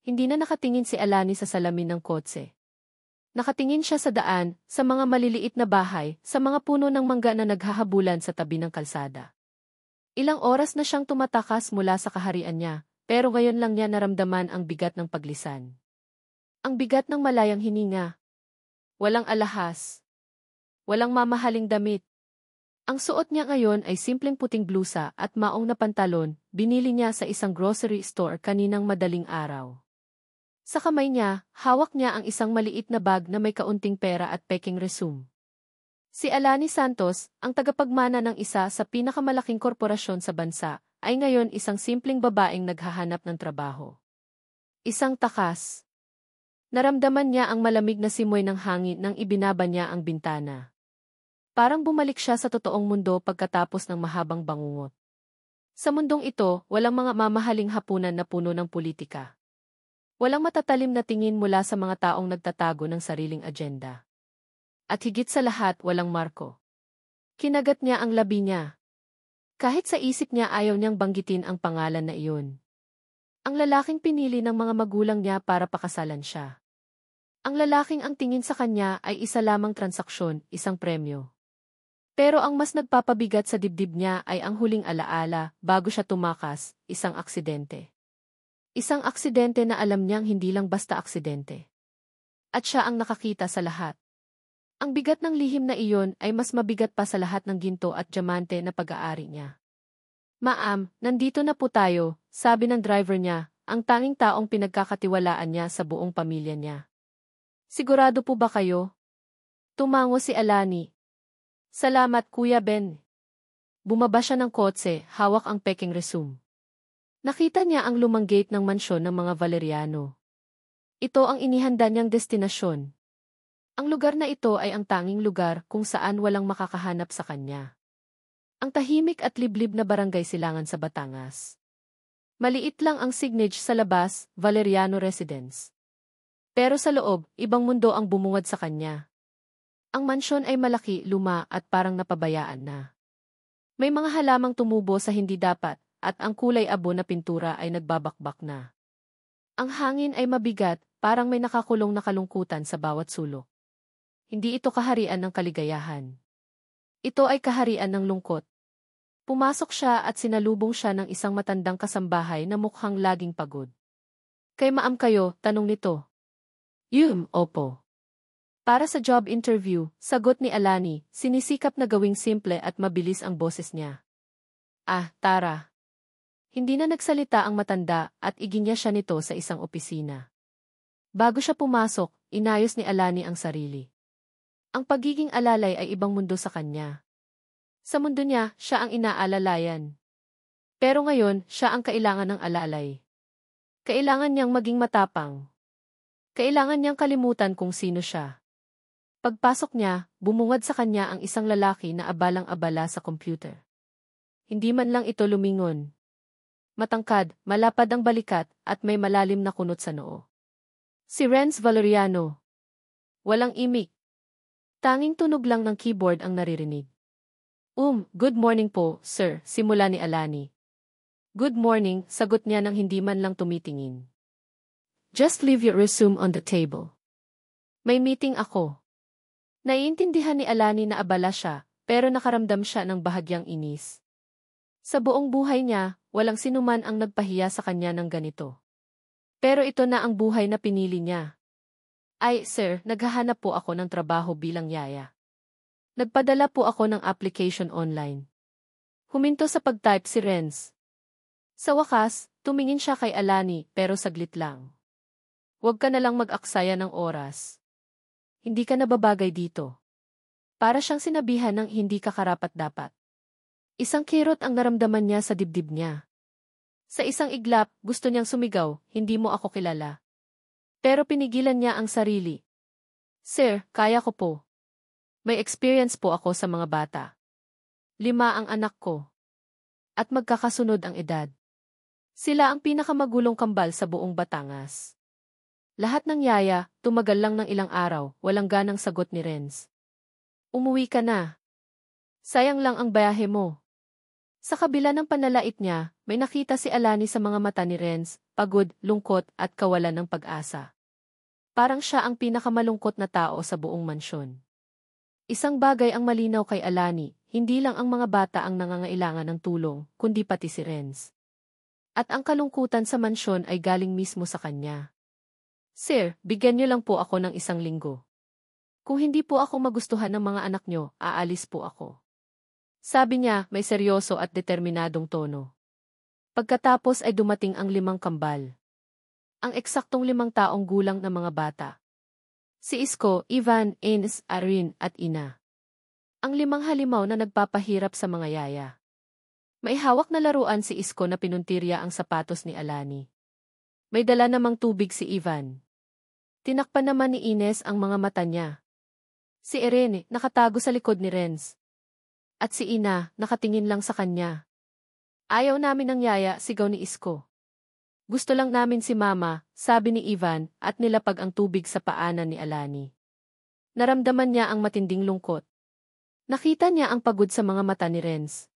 Hindi na nakatingin si Alani sa salamin ng kotse. Nakatingin siya sa daan, sa mga maliliit na bahay, sa mga puno ng mangga na naghahabulan sa tabi ng kalsada. Ilang oras na siyang tumatakas mula sa kaharian niya, pero ngayon lang niya naramdaman ang bigat ng paglisan. Ang bigat ng malayang hininga. Walang alahas. Walang mamahaling damit. Ang suot niya ngayon ay simpleng puting blusa at maong na pantalon, binili niya sa isang grocery store kaninang madaling araw. Sa kamay niya, hawak niya ang isang maliit na bag na may kaunting pera at peking resume. Si Alani Santos, ang tagapagmana ng isa sa pinakamalaking korporasyon sa bansa, ay ngayon isang simpleng babaeng naghahanap ng trabaho. Isang takas. Naramdaman niya ang malamig na simoy ng hangin nang ibinaba niya ang bintana. Parang bumalik siya sa totoong mundo pagkatapos ng mahabang bangungot. Sa mundong ito, walang mga mamahaling hapunan na puno ng politika. Walang matatalim na tingin mula sa mga taong nagtatago ng sariling agenda. At higit sa lahat, walang marko. Kinagat niya ang labi niya. Kahit sa isip niya ayaw niyang banggitin ang pangalan na iyon. Ang lalaking pinili ng mga magulang niya para pakasalan siya. Ang lalaking ang tingin sa kanya ay isa lamang transaksyon, isang premyo. Pero ang mas nagpapabigat sa dibdib niya ay ang huling alaala, bago siya tumakas, isang aksidente. Isang aksidente na alam niyang hindi lang basta aksidente. At siya ang nakakita sa lahat. Ang bigat ng lihim na iyon ay mas mabigat pa sa lahat ng ginto at diamante na pag-aari niya. Ma'am, nandito na po tayo, sabi ng driver niya, ang tanging taong pinagkakatiwalaan niya sa buong pamilya niya. Sigurado po ba kayo? Tumango si Alani. Salamat, Kuya Ben. Bumaba siya ng kotse, hawak ang peking resume. Nakita niya ang lumang gate ng mansyon ng mga Valeriano. Ito ang inihanda niyang destinasyon. Ang lugar na ito ay ang tanging lugar kung saan walang makakahanap sa kanya. Ang tahimik at liblib na barangay Silangan sa Batangas. Maliit lang ang signage sa labas, Valeriano Residence. Pero sa loob, ibang mundo ang bumungad sa kanya. Ang mansyon ay malaki, luma at parang napabayaan na. May mga halamang tumubo sa hindi dapat, at ang kulay abo na pintura ay nagbabakbak na. Ang hangin ay mabigat, parang may nakakulong na kalungkutan sa bawat sulok. Hindi ito kaharian ng kaligayahan. Ito ay kaharian ng lungkot. Pumasok siya at sinalubong siya ng isang matandang kasambahay na mukhang laging pagod. Kay Maam kayo, tanong nito. Opo. Para sa job interview, sagot ni Alani, sinisikap na gawing simple at mabilis ang boses niya. Tara. Hindi na nagsalita ang matanda at iginya siya nito sa isang opisina. Bago siya pumasok, inayos ni Alani ang sarili. Ang pagiging alalay ay ibang mundo sa kanya. Sa mundo niya, siya ang inaalalayan. Pero ngayon, siya ang kailangan ng alalay. Kailangan niyang maging matapang. Kailangan niyang kalimutan kung sino siya. Pagpasok niya, bumungad sa kanya ang isang lalaki na abalang-abala sa computer. Hindi man lang ito lumingon. Matangkad, malapad ang balikat, at may malalim na kunot sa noo. Si Renz Valeriano. Walang imik. Tanging tunog lang ng keyboard ang naririnig. Good morning po, sir, simula ni Alani. Good morning, sagot niya nang hindi man lang tumitingin. Just leave your resume on the table. May meeting ako. Naiintindihan ni Alani na abala siya, pero nakaramdam siya ng bahagyang inis. Sa buong buhay niya, walang sinuman ang nagpahiya sa kanya ng ganito. Pero ito na ang buhay na pinili niya. Ay, sir, naghahanap po ako ng trabaho bilang yaya. Nagpadala po ako ng application online. Huminto sa pag-type si Renz. Sa wakas, tumingin siya kay Alani pero saglit lang. Huwag ka na lang mag-aksaya ng oras. Hindi ka nababagay dito. Para siyang sinabihan ng hindi ka karapat-dapat. Isang kirot ang naramdaman niya sa dibdib niya. Sa isang iglap, gusto niyang sumigaw, hindi mo ako kilala. Pero pinigilan niya ang sarili. Sir, kaya ko po. May experience po ako sa mga bata. 5 ang anak ko. At magkakasunod ang edad. Sila ang pinakamagulong kambal sa buong Batangas. Lahat ng yaya, tumagal lang ng ilang araw, walang ganang sagot ni Renz. Umuwi ka na. Sayang lang ang bayahe mo. Sa kabila ng panlalait niya, may nakita si Alani sa mga mata ni Renz, pagod, lungkot at kawalan ng pag-asa. Parang siya ang pinakamalungkot na tao sa buong mansyon. Isang bagay ang malinaw kay Alani, hindi lang ang mga bata ang nangangailangan ng tulong, kundi pati si Renz. At ang kalungkutan sa mansyon ay galing mismo sa kanya. Sir, bigyan niyo lang po ako ng 1 linggo. Kung hindi po ako magustuhan ng mga anak niyo, aalis po ako. Sabi niya, may seryoso at determinadong tono. Pagkatapos ay dumating ang 5 kambal. Ang eksaktong 5 taong gulang na mga bata. Si Isko, Ivan, Ines, Arin at Ina. Ang 5 halimaw na nagpapahirap sa mga yaya. May hawak na laruan si Isko na pinuntirya ang sapatos ni Alani. May dala namang tubig si Ivan. Tinakpan naman ni Ines ang mga mata niya. Si Irene, nakatago sa likod ni Renz. At si Ina, nakatingin lang sa kanya. Ayaw namin ng yaya, sigaw ni Isko. Gusto lang namin si Mama, sabi ni Ivan, at nilapag ang tubig sa paanan ni Alani. Naramdaman niya ang matinding lungkot. Nakita niya ang pagod sa mga mata ni Renz.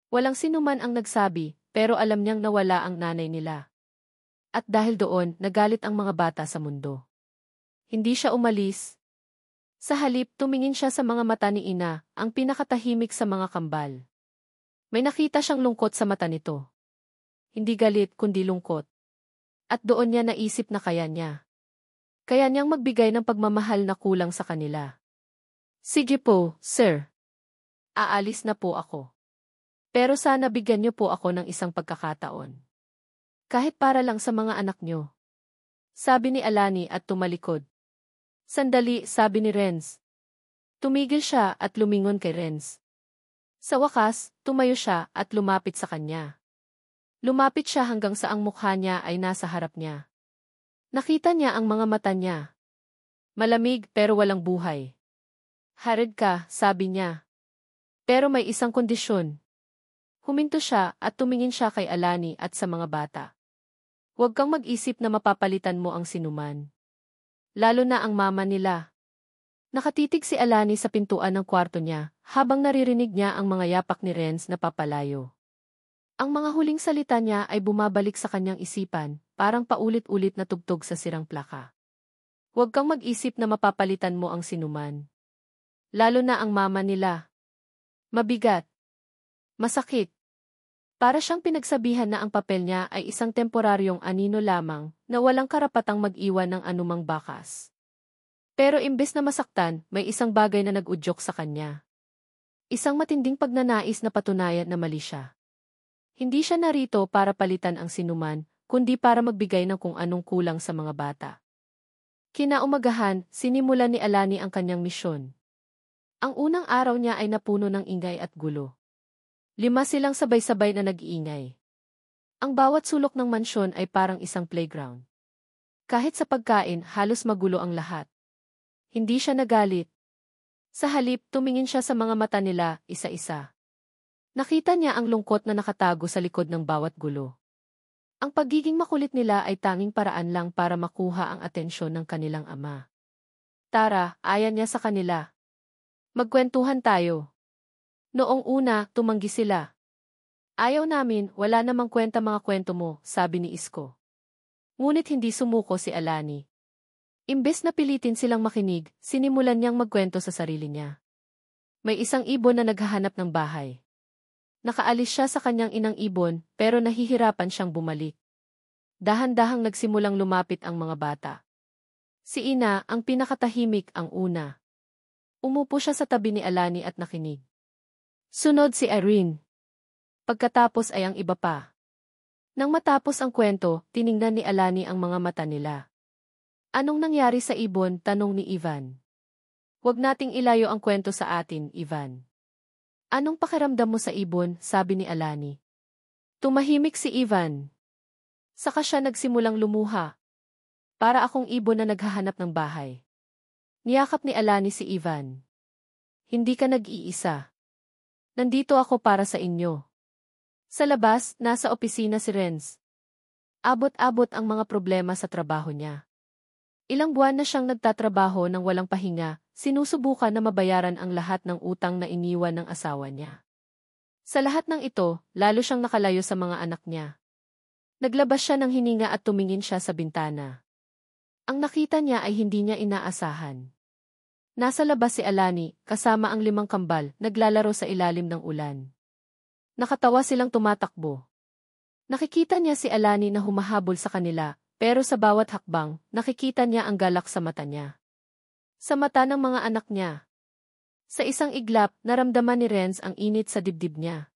Walang sinuman ang nagsabi, pero alam niyang nawala ang nanay nila. At dahil doon, nagalit ang mga bata sa mundo. Hindi siya umalis. Sa halip, tumingin siya sa mga mata ni Ina, ang pinakatahimik sa mga kambal. May nakita siyang lungkot sa mata nito. Hindi galit, kundi lungkot. At doon niya naisip na kaya niya. Kaya niyang magbigay ng pagmamahal na kulang sa kanila. Sige po, sir. Aalis na po ako. Pero sana bigyan niyo po ako ng isang pagkakataon. Kahit para lang sa mga anak niyo. Sabi ni Alani at tumalikod. Sandali, sabi ni Renz. Tumigil siya at lumingon kay Renz. Sa wakas, tumayo siya at lumapit sa kanya. Lumapit siya hanggang sa ang mukha niya ay nasa harap niya. Nakita niya ang mga mata niya. Malamig pero walang buhay. Harid ka, sabi niya. Pero may isang kondisyon. Huminto siya at tumingin siya kay Alani at sa mga bata. Huwag kang mag-isip na mapapalitan mo ang sinuman. Lalo na ang mama nila. Nakatitig si Alani sa pintuan ng kwarto niya, habang naririnig niya ang mga yapak ni Renz na papalayo. Ang mga huling salita niya ay bumabalik sa kanyang isipan, parang paulit-ulit na tugtog sa sirang plaka. Huwag kang mag-isip na mapapalitan mo ang sinuman. Lalo na ang mama nila. Mabigat. Masakit. Para siyang pinagsabihan na ang papel niya ay isang temporaryong anino lamang na walang karapatang mag-iwan ng anumang bakas. Pero imbes na masaktan, may isang bagay na nag-udyok sa kanya. Isang matinding pagnanais na patunayan na mali siya. Hindi siya narito para palitan ang sinuman, kundi para magbigay ng kung anong kulang sa mga bata. Kinaumagahan, sinimulan ni Alani ang kanyang misyon. Ang unang araw niya ay napuno ng ingay at gulo. 5 silang sabay-sabay na nag-iingay. Ang bawat sulok ng mansyon ay parang isang playground. Kahit sa pagkain, halos magulo ang lahat. Hindi siya nagalit. Sa halip, tumingin siya sa mga mata nila, isa-isa. Nakita niya ang lungkot na nakatago sa likod ng bawat gulo. Ang pagiging makulit nila ay tanging paraan lang para makuha ang atensyon ng kanilang ama. Tara, ayan niya sa kanila. Magkwentuhan tayo. Noong una, tumanggi sila. Ayaw namin, wala namang kwenta mga kwento mo, sabi ni Isko. Ngunit hindi sumuko si Alani. Imbes na pilitin silang makinig, sinimulan niyang magkwento sa sarili niya. May isang ibon na naghahanap ng bahay. Nakaalis siya sa kanyang inang ibon, pero nahihirapan siyang bumalik. Dahan-dahang nagsimulang lumapit ang mga bata. Si Ina, ang pinakatahimik, ang una. Umupo siya sa tabi ni Alani at nakinig. Sunod si Irene. Pagkatapos ay ang iba pa. Nang matapos ang kwento, tiningnan ni Alani ang mga mata nila. Anong nangyari sa ibon? Tanong ni Ivan. Huwag nating ilayo ang kwento sa atin, Ivan. Anong pakiramdam mo sa ibon? Sabi ni Alani. Tumahimik si Ivan. Saka siya nagsimulang lumuha. Para akong ibon na naghahanap ng bahay. Niyakap ni Alani si Ivan. Hindi ka nag-iisa. Nandito ako para sa inyo. Sa labas, nasa opisina si Renz. Abot-abot ang mga problema sa trabaho niya. Ilang buwan na siyang nagtatrabaho ng walang pahinga, sinusubukan na mabayaran ang lahat ng utang na iniwan ng asawa niya. Sa lahat ng ito, lalo siyang nakalayo sa mga anak niya. Naglabas siya ng hininga at tumingin siya sa bintana. Ang nakita niya ay hindi niya inaasahan. Nasa labas si Alani, kasama ang 5 kambal, naglalaro sa ilalim ng ulan. Nakatawa silang tumatakbo. Nakikita niya si Alani na humahabol sa kanila, pero sa bawat hakbang, nakikita niya ang galak sa mata niya. Sa mata ng mga anak niya. Sa isang iglap, naramdaman ni Renz ang init sa dibdib niya.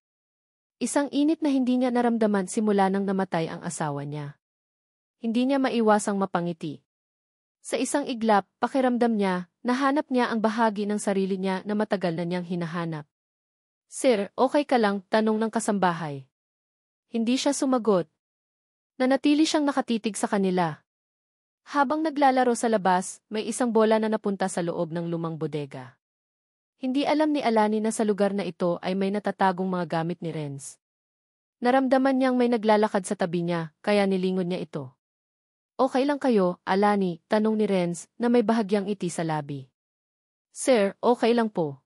Isang init na hindi niya naramdaman simula nang namatay ang asawa niya. Hindi niya maiwasang mapangiti. Sa isang iglap, pakiramdam niya, nahanap niya ang bahagi ng sarili niya na matagal na niyang hinahanap. "Sir, okay ka lang?" tanong ng kasambahay. Hindi siya sumagot. Nanatili siyang nakatitig sa kanila. Habang naglalaro sa labas, may isang bola na napunta sa loob ng lumang bodega. Hindi alam ni Alani na sa lugar na ito ay may natatagong mga gamit ni Renz. Naramdaman niyang may naglalakad sa tabi niya, kaya nilingon niya ito. "Okay lang kayo, Alani?" tanong ni Renz na may bahagyang ngiti sa labi. "Sir, okay lang po.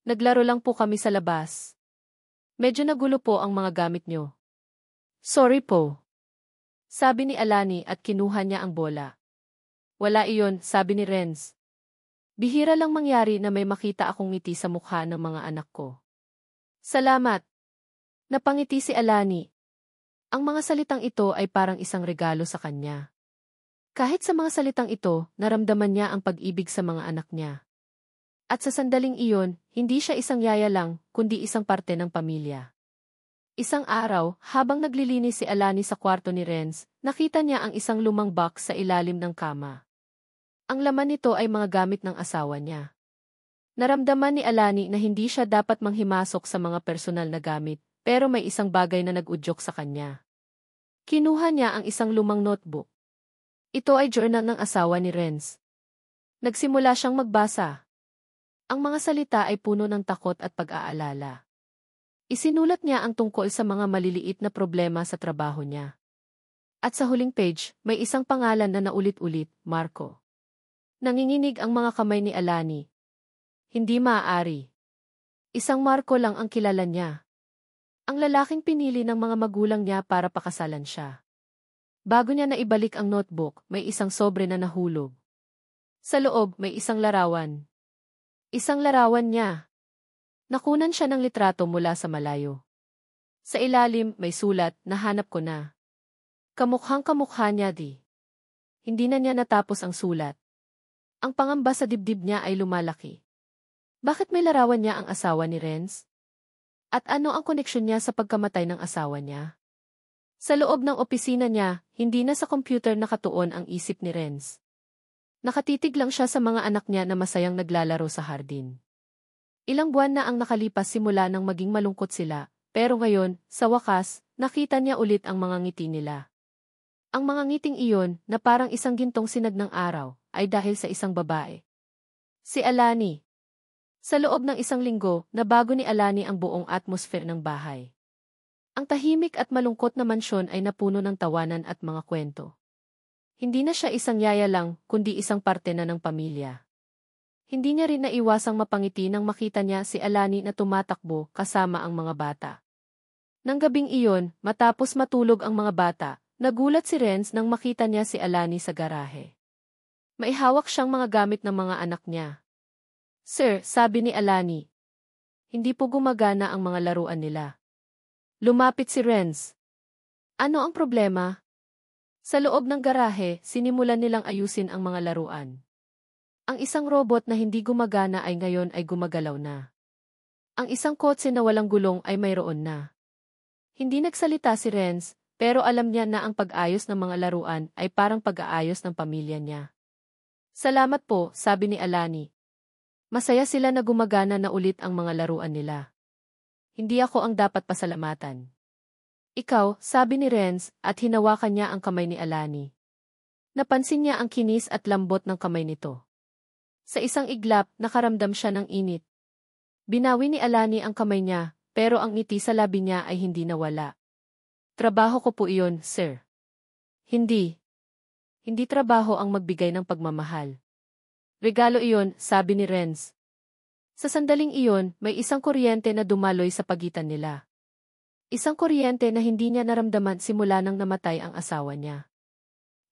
Naglaro lang po kami sa labas. Medyo nagulo po ang mga gamit niyo." "Sorry po," sabi ni Alani at kinuha niya ang bola. "Wala iyon," sabi ni Renz. "Bihira lang mangyari na may makita akong ngiti sa mukha ng mga anak ko." "Salamat." Napangiti si Alani. Ang mga salitang ito ay parang isang regalo sa kanya. Kahit sa mga salitang ito, naramdaman niya ang pag-ibig sa mga anak niya. At sa sandaling iyon, hindi siya isang yaya lang, kundi isang parte ng pamilya. Isang araw, habang naglilinis si Alani sa kwarto ni Renz, nakita niya ang isang lumang box sa ilalim ng kama. Ang laman nito ay mga gamit ng asawa niya. Naramdaman ni Alani na hindi siya dapat manghimasok sa mga personal na gamit, pero may isang bagay na nag-udyok sa kanya. Kinuha niya ang isang lumang notebook. Ito ay journal ng asawa ni Renz. Nagsimula siyang magbasa. Ang mga salita ay puno ng takot at pag-aalala. Isinulat niya ang tungkol sa mga maliliit na problema sa trabaho niya. At sa huling page, may isang pangalan na naulit-ulit, Marco. Nanginginig ang mga kamay ni Alani. Hindi maaari. Isang Marco lang ang kilala niya. Ang lalaking pinili ng mga magulang niya para pakasalan siya. Bago niya naibalik ang notebook, may isang sobre na nahulog. Sa loob, may isang larawan. Isang larawan niya. Nakunan siya ng litrato mula sa malayo. Sa ilalim, may sulat, "Nahanap ko na." Kamukhang-kamukha niya di. Hindi na niya natapos ang sulat. Ang pangamba sa dibdib niya ay lumalaki. Bakit may larawan niya ang asawa ni Renz? At ano ang koneksyon niya sa pagkamatay ng asawa niya? Sa loob ng opisina niya, hindi na sa computer nakatuon ang isip ni Renz. Nakatitig lang siya sa mga anak niya na masayang naglalaro sa hardin. Ilang buwan na ang nakalipas simula nang maging malungkot sila, pero ngayon, sa wakas, nakita niya ulit ang mga ngiti nila. Ang mga ngiting iyon, na parang isang gintong sinag ng araw, ay dahil sa isang babae. Si Alani. Sa loob ng isang linggo, nabago ni Alani ang buong atmosphere ng bahay. Ang tahimik at malungkot na mansyon ay napuno ng tawanan at mga kwento. Hindi na siya isang yaya lang, kundi isang parte na ng pamilya. Hindi niya rin naiwasang mapangiti nang makita niya si Alani na tumatakbo kasama ang mga bata. Nang gabing iyon, matapos matulog ang mga bata, nagulat si Renz nang makita niya si Alani sa garahe. May hawak siyang mga gamit ng mga anak niya. "Sir," sabi ni Alani. "Hindi po gumagana ang mga laruan nila." Lumapit si Renz. "Ano ang problema?" Sa loob ng garahe, sinimulan nilang ayusin ang mga laruan. Ang isang robot na hindi gumagana ay ngayon ay gumagalaw na. Ang isang kotse na walang gulong ay mayroon na. Hindi nagsalita si Renz, pero alam niya na ang pag-ayos ng mga laruan ay parang pag-aayos ng pamilya niya. "Salamat po," sabi ni Alani. Masaya sila na gumagana na ulit ang mga laruan nila. "Hindi ako ang dapat pasalamatan." "Ikaw," sabi ni Renz, at hinawakan niya ang kamay ni Alani. Napansin niya ang kinis at lambot ng kamay nito. Sa isang iglap, nakaramdam siya ng init. Binawi ni Alani ang kamay niya, pero ang ngiti sa labi niya ay hindi nawala. "Trabaho ko po iyon, sir." Hindi. Hindi trabaho ang magbigay ng pagmamahal. Regalo iyon, sabi ni Renz. Sa sandaling iyon, may isang kuryente na dumaloy sa pagitan nila. Isang kuryente na hindi niya naramdaman simula nang namatay ang asawa niya.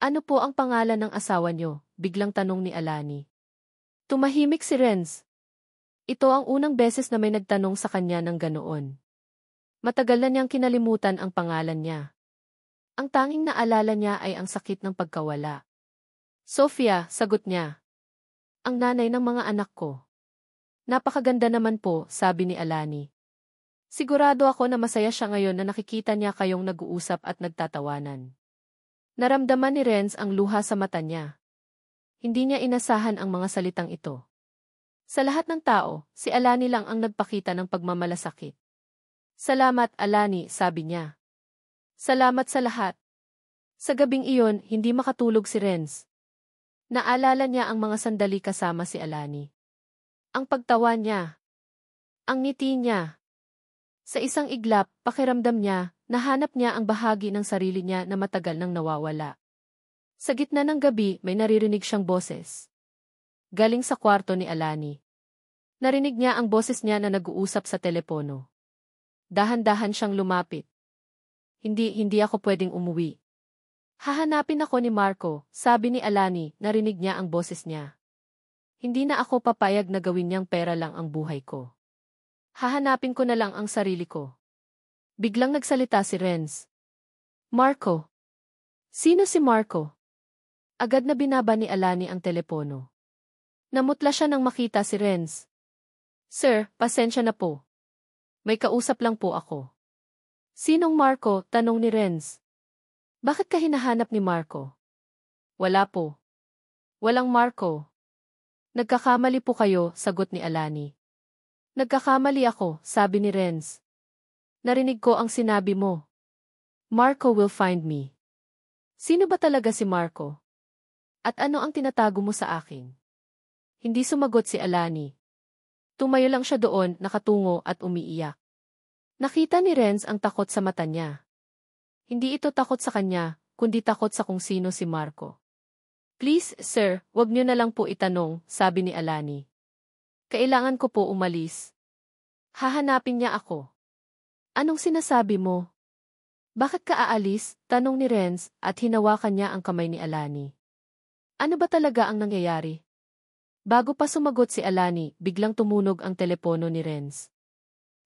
Ano po ang pangalan ng asawa niyo? Biglang tanong ni Alani. Tumahimik si Renz. Ito ang unang beses na may nagtanong sa kanya ng ganoon. Matagal na niyang kinalimutan ang pangalan niya. Ang tanging naalala niya ay ang sakit ng pagkawala. Sofia, sagot niya. Ang nanay ng mga anak ko. Napakaganda naman po, sabi ni Alani. Sigurado ako na masaya siya ngayon na nakikita niya kayong nag-uusap at nagtatawanan. Naramdaman ni Renz ang luha sa mata niya. Hindi niya inasahan ang mga salitang ito. Sa lahat ng tao, si Alani lang ang nagpakita ng pagmamalasakit. Salamat, Alani, sabi niya. Salamat sa lahat. Sa gabing iyon, hindi makatulog si Renz. Naalala niya ang mga sandali kasama si Alani. Ang pagtawa niya. Ang ngiti niya. Sa isang iglap, pakiramdam niya, nahanap niya ang bahagi ng sarili niya na matagal nang nawawala. Sa gitna ng gabi, may naririnig siyang boses. Galing sa kwarto ni Alani. Narinig niya ang boses niya na nag-uusap sa telepono. Dahan-dahan siyang lumapit. Hindi ako pwedeng umuwi. Hahanapin ako ni Marco, sabi ni Alani, narinig niya ang boses niya. Hindi na ako papayag na gawin niyang pera lang ang buhay ko. Hahanapin ko na lang ang sarili ko. Biglang nagsalita si Renz. Marco. Sino si Marco? Agad na binaba ni Alani ang telepono. Namutla siya nang makita si Renz. Sir, pasensya na po. May kausap lang po ako. Sinong Marco? Tanong ni Renz. Bakit ka hinahanap ni Marco? Wala po. Walang Marco. Nagkakamali po kayo, sagot ni Alani. Nagkakamali ako, sabi ni Renz. Narinig ko ang sinabi mo. Marco will find me. Sino ba talaga si Marco? At ano ang tinatago mo sa akin? Hindi sumagot si Alani. Tumayo lang siya doon, nakatungo at umiiyak. Nakita ni Renz ang takot sa mata niya. Hindi ito takot sa kanya, kundi takot sa kung sino si Marco. Please, sir, wag niyo na lang po itanong, sabi ni Alani. Kailangan ko po umalis. Hahanapin niya ako. Anong sinasabi mo? Bakit ka aalis? Tanong ni Renz at hinawakan niya ang kamay ni Alani. Ano ba talaga ang nangyayari? Bago pa sumagot si Alani, biglang tumunog ang telepono ni Renz.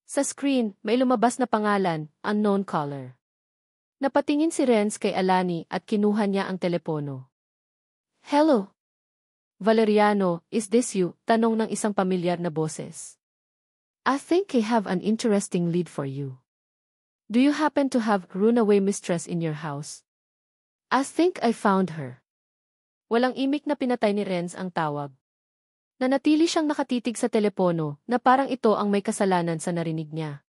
Sa screen, may lumabas na pangalan, unknown caller. Napatingin si Renz kay Alani at kinuha niya ang telepono. Hello? Valeriano, is this you? Tanong ng isang pamilyar na boses. I think I have an interesting lead for you. Do you happen to have runaway mistress in your house? I think I found her. Walang imik na pinatay ni Renz ang tawag. Nanatili siyang nakatitig sa telepono na parang ito ang may kasalanan sa narinig niya.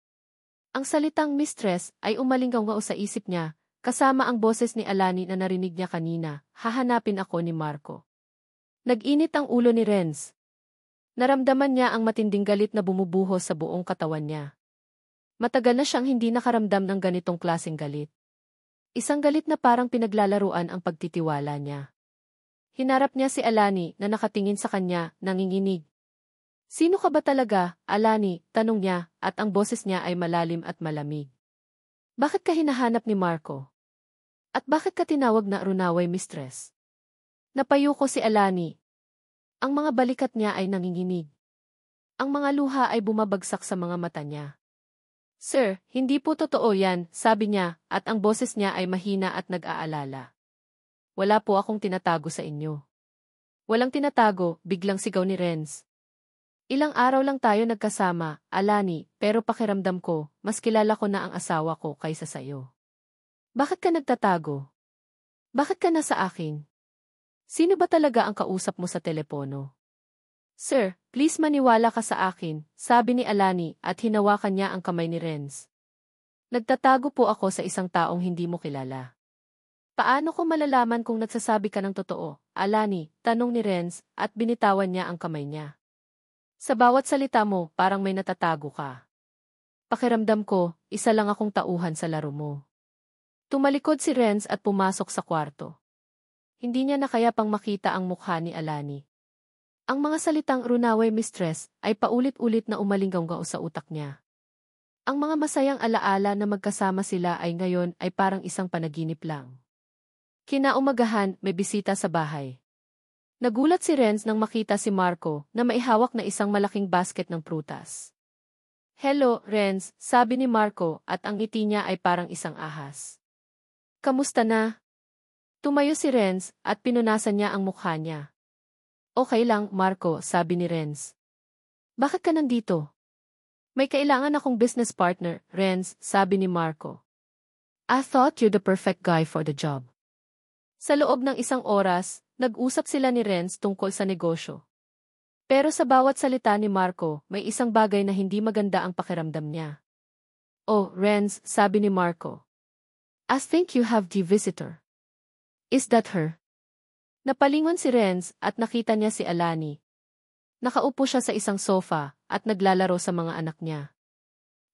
Ang salitang mistress ay umalinggaw sa isip niya, kasama ang boses ni Alani na narinig niya kanina, hahanapin ako ni Marco. Nag-init ang ulo ni Renz. Naramdaman niya ang matinding galit na bumubuhos sa buong katawan niya. Matagal na siyang hindi nakaramdam ng ganitong klaseng galit. Isang galit na parang pinaglalaruan ang pagtitiwala niya. Hinarap niya si Alani na nakatingin sa kanya, nanginginig. Sino ka ba talaga, Alani? Tanong niya, at ang boses niya ay malalim at malamig. Bakit ka hinahanap ni Marco? At bakit ka tinawag na runaway mistress? Napayuko si Alani. Ang mga balikat niya ay nanginginig. Ang mga luha ay bumabagsak sa mga mata niya. Sir, hindi po totoo yan, sabi niya, at ang boses niya ay mahina at nag-aalala. Wala po akong tinatago sa inyo. Walang tinatago, biglang sigaw ni Renz. Ilang araw lang tayo nagkasama, Alani, pero pakiramdam ko, mas kilala ko na ang asawa ko kaysa sayo. Bakit ka nagtatago? Bakit ka nasa akin? Sino ba talaga ang kausap mo sa telepono? Sir, please maniwala ka sa akin, sabi ni Alani at hinawakan niya ang kamay ni Renz. Nagtatago po ako sa isang taong hindi mo kilala. Paano ko malalaman kung nagsasabi ka ng totoo, Alani? Tanong ni Renz at binitawan niya ang kamay niya. Sa bawat salita mo, parang may natatago ka. Pakiramdam ko, isa lang akong tauhan sa laro mo. Tumalikod si Renz at pumasok sa kwarto. Hindi niya na kaya pang makita ang mukha ni Alani. Ang mga salitang runaway mistress ay paulit-ulit na umalinggaw sa utak niya. Ang mga masayang alaala na magkasama sila ay ngayon ay parang isang panaginip lang. Kinaumagahan, may bisita sa bahay. Nagulat si Renz nang makita si Marco na may hawak na isang malaking basket ng prutas. "Hello, Renz," sabi ni Marco at ang ngiti niya ay parang isang ahas. "Kamusta na?" Tumayo si Renz at pinunasan niya ang mukha niya. "Okay lang, Marco," sabi ni Renz. "Bakit ka nandito?" "May kailangan akong business partner, Renz," sabi ni Marco. "I thought you're the perfect guy for the job." Sa loob ng isang oras, nag-usap sila ni Renz tungkol sa negosyo. Pero sa bawat salita ni Marco, may isang bagay na hindi maganda ang pakiramdam niya. "Oh, Renz," sabi ni Marco. "I think you have the visitor." "Is that her?" Napalingon si Renz at nakita niya si Alani. Nakaupo siya sa isang sofa at naglalaro sa mga anak niya.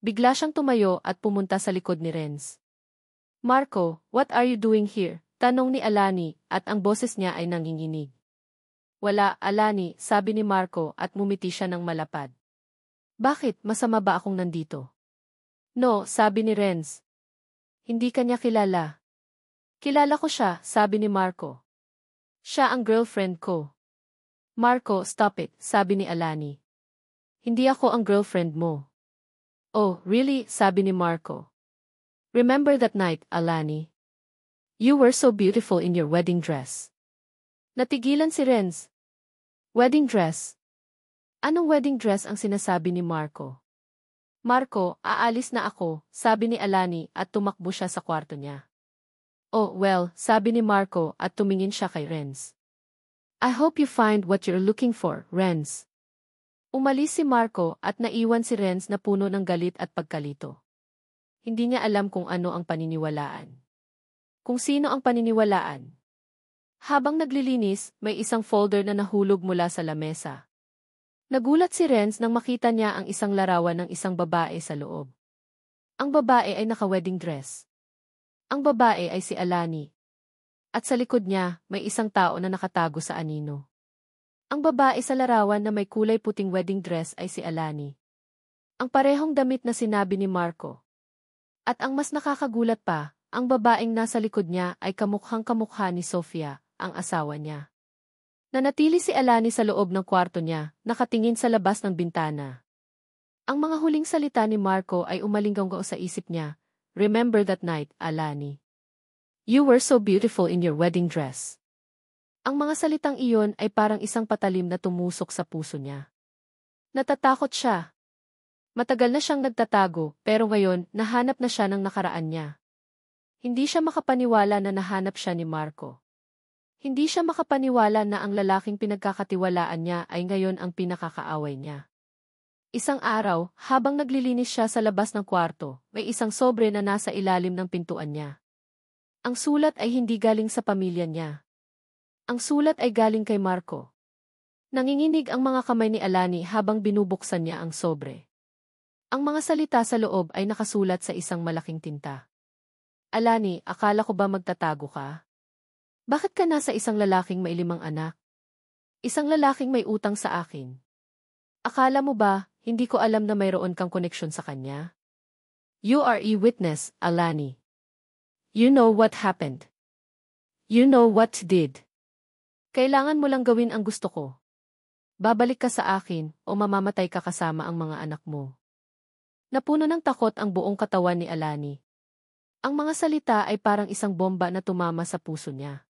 Bigla siyang tumayo at pumunta sa likod ni Renz. "Marco, what are you doing here?" tanong ni Alani at ang boses niya ay nanginginig. "Wala, Alani," sabi ni Marco at ngumiti siya ng malapad. "Bakit, masama ba akong nandito?" "No," sabi ni Renz. "Hindi ka niya kilala." "Kilala ko siya," sabi ni Marco. "Siya ang girlfriend ko." "Marco, stop it," sabi ni Alani. "Hindi ako ang girlfriend mo." "Oh, really?" sabi ni Marco. "Remember that night, Alani? You were so beautiful in your wedding dress." Natigilan si Renz. "Wedding dress? Anong wedding dress ang sinasabi ni Marco?" "Marco, aalis na ako," sabi ni Alani at tumakbo siya sa kwarto niya. "Oh, well," sabi ni Marco at tumingin siya kay Renz. "I hope you find what you're looking for, Renz." Umalis si Marco at naiwan si Renz na puno ng galit at pagkalito. Hindi niya alam kung ano ang paniniwalaan. Kung sino ang paniniwalaan. Habang naglilinis, may isang folder na nahulog mula sa lamesa. Nagulat si Renz nang makita niya ang isang larawan ng isang babae sa loob. Ang babae ay naka-wedding dress. Ang babae ay si Alani. At sa likod niya, may isang tao na nakatago sa anino. Ang babae sa larawan na may kulay puting wedding dress ay si Alani. Ang parehong damit na sinabi ni Marco. At ang mas nakakagulat pa, ang babaeng nasa likod niya ay kamukhang-kamukha ni Sofia, ang asawa niya. Nanatili si Alani sa loob ng kwarto niya, nakatingin sa labas ng bintana. Ang mga huling salita ni Marco ay umalinggaw sa isip niya. "Remember that night, Alani? You were so beautiful in your wedding dress." Ang mga salitang iyon ay parang isang patalim na tumusok sa puso niya. Natatakot siya. Matagal na siyang nagtatago, pero ngayon, nahanap na siya ng nakaraan niya. Hindi siya makapaniwala na nahanap siya ni Marco. Hindi siya makapaniwala na ang lalaking pinagkakatiwalaan niya ay ngayon ang pinakakaaway niya. Isang araw, habang naglilinis siya sa labas ng kwarto, may isang sobre na nasa ilalim ng pintuan niya. Ang sulat ay hindi galing sa pamilya niya. Ang sulat ay galing kay Marco. Nanginginig ang mga kamay ni Alani habang binubuksan niya ang sobre. Ang mga salita sa loob ay nakasulat sa isang malaking tinta. "Alani, akala ko ba magtatago ka? Bakit ka nasa isang lalaking may 5 anak? Isang lalaking may utang sa akin. Akala mo ba, hindi ko alam na mayroon kang koneksyon sa kanya? You are a witness, Alani. You know what happened. You know what did. Kailangan mo lang gawin ang gusto ko. Babalik ka sa akin o mamamatay ka kasama ang mga anak mo." Napuno ng takot ang buong katawan ni Alani. Ang mga salita ay parang isang bomba na tumama sa puso niya.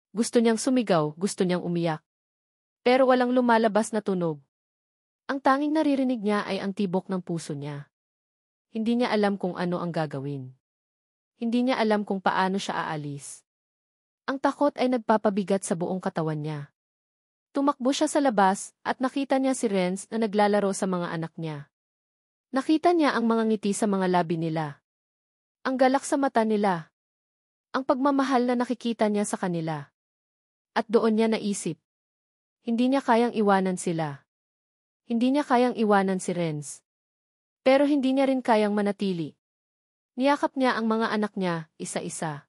Gusto niyang sumigaw, gusto niyang umiyak. Pero walang lumalabas na tunog. Ang tanging naririnig niya ay ang tibok ng puso niya. Hindi niya alam kung ano ang gagawin. Hindi niya alam kung paano siya aalis. Ang takot ay nagpapabigat sa buong katawan niya. Tumakbo siya sa labas at nakita niya si Renz na naglalaro sa mga anak niya. Nakita niya ang mga ngiti sa mga labi nila. Ang galak sa mata nila. Ang pagmamahal na nakikita niya sa kanila. At doon niya naisip. Hindi niya kayang iwanan sila. Hindi niya kayang iwanan si Renz. Pero hindi niya rin kayang manatili. Niyakap niya ang mga anak niya, isa-isa.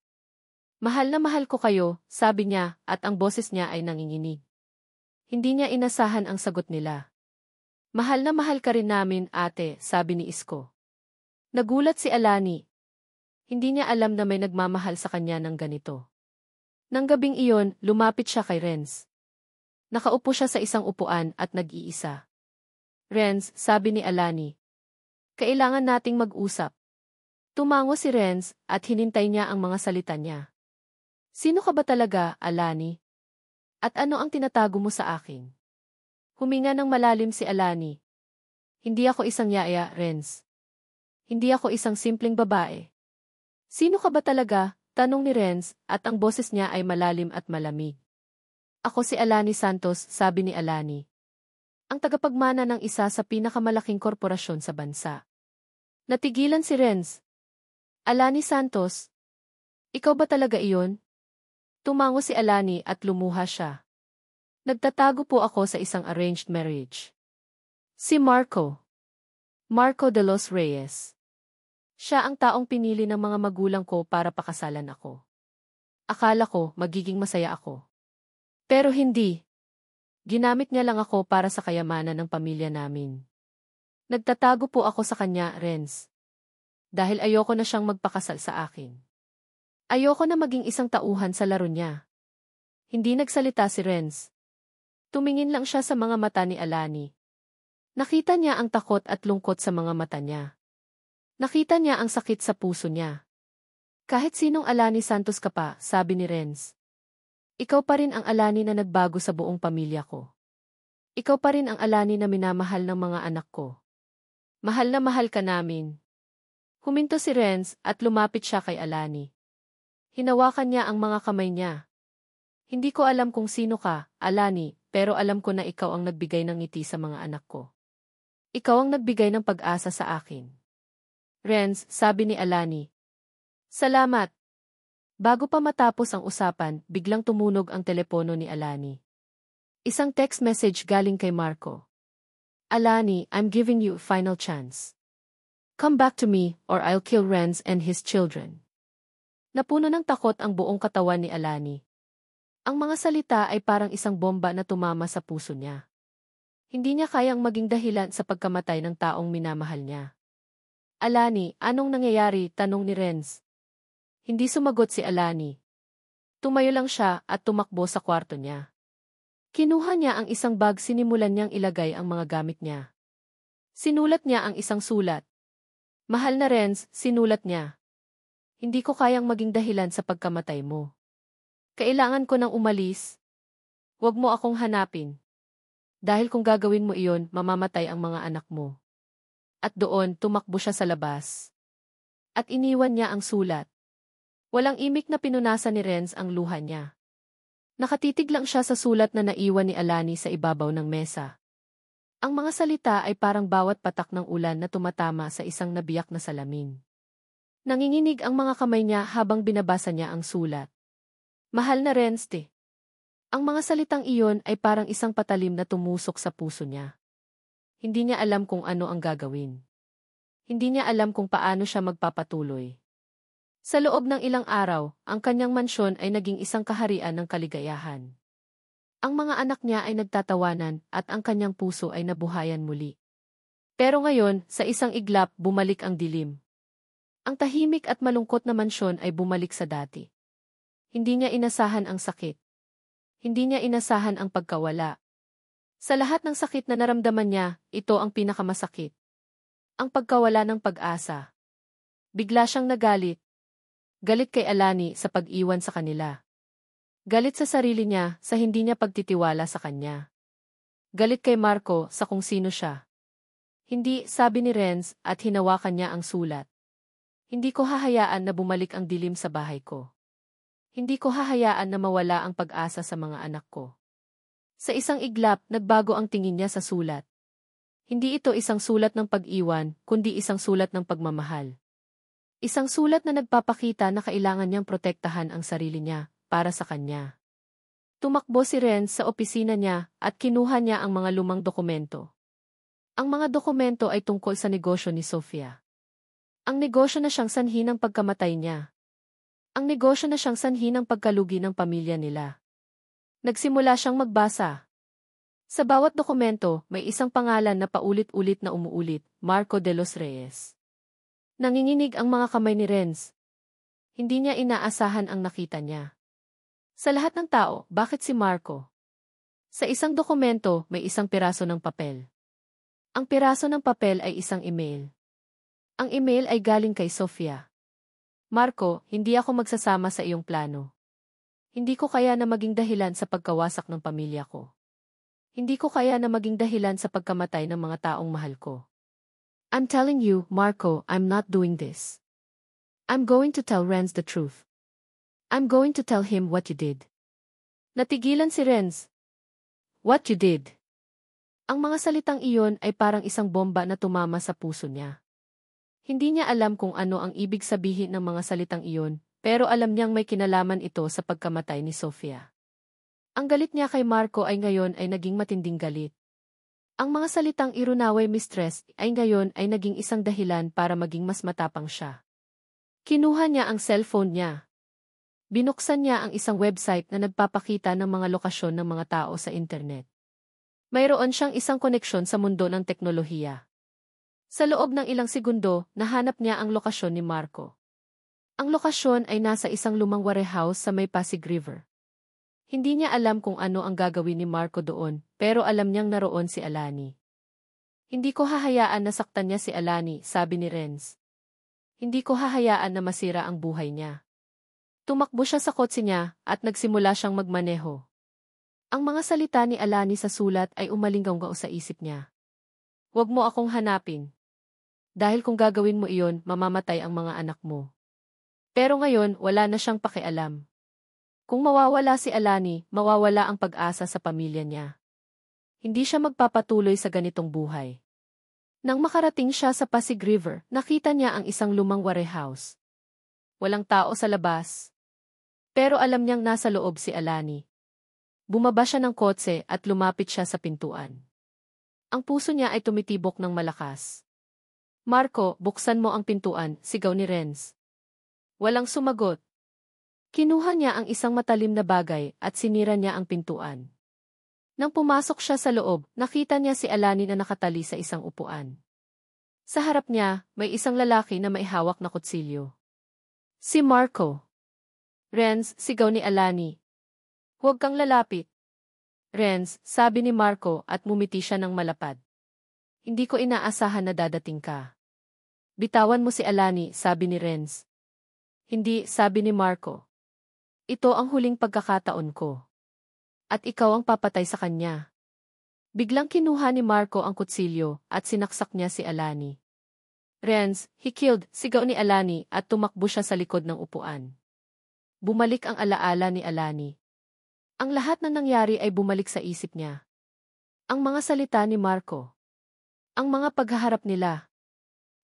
"Mahal na mahal ko kayo," sabi niya, at ang boses niya ay nanginginig. Hindi niya inasahan ang sagot nila. Mahal na mahal ka rin namin, ate, sabi ni Isko. Nagulat si Alani. Hindi niya alam na may nagmamahal sa kanya ng ganito. Nang gabing iyon, lumapit siya kay Renz. Nakaupo siya sa isang upuan at nag-iisa. Renz, sabi ni Alani. Kailangan nating mag-usap. Tumango si Renz at hinintay niya ang mga salita niya. Sino ka ba talaga, Alani? At ano ang tinatago mo sa akin? Huminga ng malalim si Alani. Hindi ako isang yaya, Renz. Hindi ako isang simpleng babae. Sino ka ba talaga? Tanong ni Renz at ang boses niya ay malalim at malamig. Ako si Alani Santos, sabi ni Alani. Ang tagapagmana ng isa sa pinakamalaking korporasyon sa bansa. Natigilan si Renz. Alani Santos? Ikaw ba talaga iyon? Tumango si Alani at lumuha siya. Nagtatago po ako sa isang arranged marriage. Si Marco. Marco de los Reyes. Siya ang taong pinili ng mga magulang ko para pakasalan ako. Akala ko magiging masaya ako. Pero hindi. Ginamit niya lang ako para sa kayamanan ng pamilya namin. Nagtatago po ako sa kanya, Renz. Dahil ayoko na siyang magpakasal sa akin. Ayoko na maging isang tauhan sa laro niya. Hindi nagsalita si Renz. Tumingin lang siya sa mga mata ni Alani. Nakita niya ang takot at lungkot sa mga mata niya. Nakita niya ang sakit sa puso niya. Kahit sinong Alani Santos ka pa, sabi ni Renz. Ikaw pa rin ang Alani na nagbago sa buong pamilya ko. Ikaw pa rin ang Alani na minamahal ng mga anak ko. Mahal na mahal ka namin. Huminto si Renz at lumapit siya kay Alani. Hinawakan niya ang mga kamay niya. Hindi ko alam kung sino ka, Alani, pero alam ko na ikaw ang nagbigay ng ngiti sa mga anak ko. Ikaw ang nagbigay ng pag-asa sa akin. Renz, sabi ni Alani. Salamat. Bago pa matapos ang usapan, biglang tumunog ang telepono ni Alani. Isang text message galing kay Marco. Alani, I'm giving you a final chance. Come back to me, or I'll kill Renz and his children. Napuno ng takot ang buong katawan ni Alani. Ang mga salita ay parang isang bomba na tumama sa puso niya. Hindi niya kayang maging dahilan sa pagkamatay ng taong minamahal niya. Alani, anong nangyayari? Tanong ni Renz. Hindi sumagot si Alani. Tumayo lang siya at tumakbo sa kwarto niya. Kinuha niya ang isang bag, sinimulan niyang ilagay ang mga gamit niya. Sinulat niya ang isang sulat. Mahal na Renz, sinulat niya. Hindi ko kayang maging dahilan sa pagkamatay mo. Kailangan ko nang umalis. Huwag mo akong hanapin. Dahil kung gagawin mo iyon, mamamatay ang mga anak mo. At doon, tumakbo siya sa labas. At iniwan niya ang sulat. Walang imik na pinunasan ni Renz ang luha niya. Nakatitig lang siya sa sulat na naiwan ni Alani sa ibabaw ng mesa. Ang mga salita ay parang bawat patak ng ulan na tumatama sa isang nabiyak na salamin. Nanginginig ang mga kamay niya habang binabasa niya ang sulat. Mahal na Renz, Ang mga salitang iyon ay parang isang patalim na tumusok sa puso niya. Hindi niya alam kung ano ang gagawin. Hindi niya alam kung paano siya magpapatuloy. Sa loob ng ilang araw, ang kanyang mansyon ay naging isang kaharian ng kaligayahan. Ang mga anak niya ay nagtatawanan at ang kanyang puso ay nabuhayan muli. Pero ngayon, sa isang iglap, bumalik ang dilim. Ang tahimik at malungkot na mansyon ay bumalik sa dati. Hindi niya inasahan ang sakit. Hindi niya inasahan ang pagkawala. Sa lahat ng sakit na naramdaman niya, ito ang pinakamasakit. Ang pagkawala ng pag-asa. Bigla siyang nagalit. Galit kay Alani sa pag-iwan sa kanila. Galit sa sarili niya sa hindi niya pagtitiwala sa kanya. Galit kay Marco sa kung sino siya. Hindi, sabi ni Renz at hinawakan niya ang sulat. Hindi ko hahayaan na bumalik ang dilim sa bahay ko. Hindi ko hahayaan na mawala ang pag-asa sa mga anak ko. Sa isang iglap, nagbago ang tingin niya sa sulat. Hindi ito isang sulat ng pag-iwan, kundi isang sulat ng pagmamahal. Isang sulat na nagpapakita na kailangan niyang protektahan ang sarili niya para sa kanya. Tumakbo si Renz sa opisina niya at kinuha niya ang mga lumang dokumento. Ang mga dokumento ay tungkol sa negosyo ni Sofia. Ang negosyo na siyang sanhi ng pagkamatay niya. Ang negosyo na siyang sanhi ng pagkalugi ng pamilya nila. Nagsimula siyang magbasa. Sa bawat dokumento, may isang pangalan na paulit-ulit na umuulit, Marco de los Reyes. Nanginginig ang mga kamay ni Renz. Hindi niya inaasahan ang nakita niya. Sa lahat ng tao, bakit si Marco? Sa isang dokumento, may isang piraso ng papel. Ang piraso ng papel ay isang email. Ang email ay galing kay Sofia. Marco, hindi ako magsasama sa iyong plano. Hindi ko kaya na maging dahilan sa pagkawasak ng pamilya ko. Hindi ko kaya na maging dahilan sa pagkamatay ng mga taong mahal ko. I'm telling you, Marco, I'm not doing this. I'm going to tell Renz the truth. I'm going to tell him what you did. Natigilan si Renz. What you did? Ang mga salitang iyon ay parang isang bomba na tumama sa puso niya. Hindi niya alam kung ano ang ibig sabihin ng mga salitang iyon, pero alam niyang may kinalaman ito sa pagkamatay ni Sofia. Ang galit niya kay Marco ay ngayon ay naging matinding galit. Ang mga salitang irunaway mistress ay ngayon ay naging isang dahilan para maging mas matapang siya. Kinuha niya ang cellphone niya. Binuksan niya ang isang website na nagpapakita ng mga lokasyon ng mga tao sa internet. Mayroon siyang isang koneksyon sa mundo ng teknolohiya. Sa loob ng ilang segundo, nahanap niya ang lokasyon ni Marco. Ang lokasyon ay nasa isang lumang warehouse sa may Pasig River. Hindi niya alam kung ano ang gagawin ni Marco doon, pero alam niyang naroon si Alani. Hindi ko hahayaan na saktan niya si Alani, sabi ni Renz. Hindi ko hahayaan na masira ang buhay niya. Tumakbo siya sa kotse niya at nagsimula siyang magmaneho. Ang mga salita ni Alani sa sulat ay umalinggaw sa isip niya. Huwag mo akong hanapin. Dahil kung gagawin mo iyon, mamamatay ang mga anak mo. Pero ngayon, wala na siyang pakialam. Kung mawawala si Alani, mawawala ang pag-asa sa pamilya niya. Hindi siya magpapatuloy sa ganitong buhay. Nang makarating siya sa Pasig River, nakita niya ang isang lumang warehouse. Walang tao sa labas. Pero alam niyang nasa loob si Alani. Bumaba siya ng kotse at lumapit siya sa pintuan. Ang puso niya ay tumitibok ng malakas. Marco, buksan mo ang pintuan, sigaw ni Renz. Walang sumagot. Kinuha niya ang isang matalim na bagay at sinira niya ang pintuan. Nang pumasok siya sa loob, nakita niya si Alani na nakatali sa isang upuan. Sa harap niya, may isang lalaki na may hawak na kutsilyo. Si Marco. Renz, sigaw ni Alani. Huwag kang lalapit. Renz, sabi ni Marco at mumiti siya ng malapad. Hindi ko inaasahan na dadating ka. Bitawan mo si Alani, sabi ni Renz. Hindi, sabi ni Marco. Ito ang huling pagkakataon ko. At ikaw ang papatay sa kanya. Biglang kinuha ni Marco ang kutsilyo at sinaksak niya si Alani. Renz, he killed, sigaw ni Alani at tumakbo siya sa likod ng upuan. Bumalik ang alaala ni Alani. Ang lahat na nangyari ay bumalik sa isip niya. Ang mga salita ni Marco. Ang mga paghaharap nila.